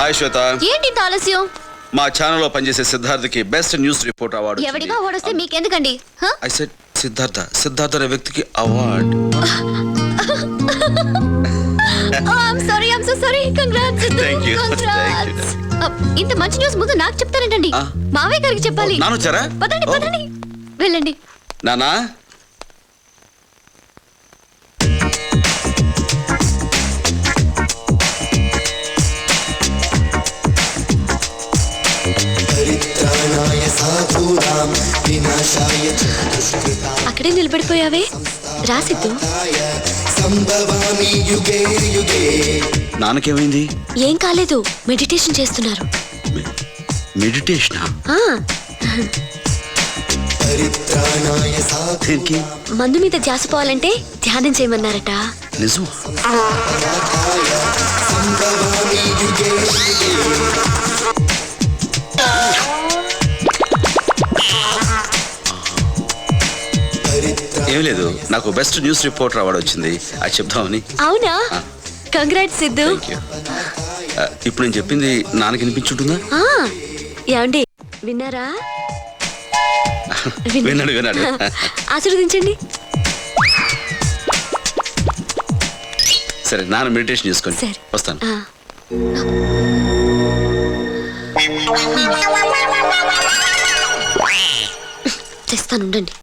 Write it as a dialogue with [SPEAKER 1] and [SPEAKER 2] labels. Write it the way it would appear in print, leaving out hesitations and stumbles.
[SPEAKER 1] Hi శ్వేత.
[SPEAKER 2] ఏంటి ఆలస్యం?
[SPEAKER 1] మా ఛానల్లో పనిచేసే సిద్ధార్థకి బెస్ట్ న్యూస్ రిపోర్ట్ అవార్డు.
[SPEAKER 2] ఎవడిగా అవార్డు వస్తే మీకెందుకండి?
[SPEAKER 1] ఐ సెడ్ సిద్ధార్థ అనే వ్యక్తికి award.
[SPEAKER 2] I'm so sorry. Congrats Siddhu.
[SPEAKER 1] Thank you.
[SPEAKER 2] Congrats. ఇంత మంచి న్యూస్ ముందు నాకు చెప్తారేంటండి? మావయ్య గారికి చెప్పాలి.
[SPEAKER 1] నాన్న వచ్చారా?
[SPEAKER 2] పదండి వెళ్ళండి.
[SPEAKER 1] నానా
[SPEAKER 2] అక్కడే నిలబడిపోయావే. రాసిద్దు.
[SPEAKER 1] నాన్నకేమైంది?
[SPEAKER 2] ఏం కాలేదు, మెడిటేషన్ చేస్తున్నారు.
[SPEAKER 1] మెడిటేషనా?
[SPEAKER 2] మందు మీద ధ్యాస పోవాలంటే ధ్యానం చేయమన్నారట.
[SPEAKER 1] నిజం? ఏం లేదు, నాకు బెస్ట్ న్యూస్ రిపోర్టర్ అవార్డు వచ్చింది, అది చెప్దామని.
[SPEAKER 2] అవునా? కంగ్రాట్స్ సిద్ధు.
[SPEAKER 1] ఇప్పుడు నేను చెప్పింది నాన్నకి వినిపించుంటుందా?
[SPEAKER 2] ఏమండి విన్నారా?
[SPEAKER 1] విన్నాడు.
[SPEAKER 2] ఆశీర్వదించండి.
[SPEAKER 1] సరే, నాన్న మెడిటేషన్ చేసుకోండి.
[SPEAKER 2] సరే.
[SPEAKER 1] వస్తాను.
[SPEAKER 2] తెస్తానుండండి.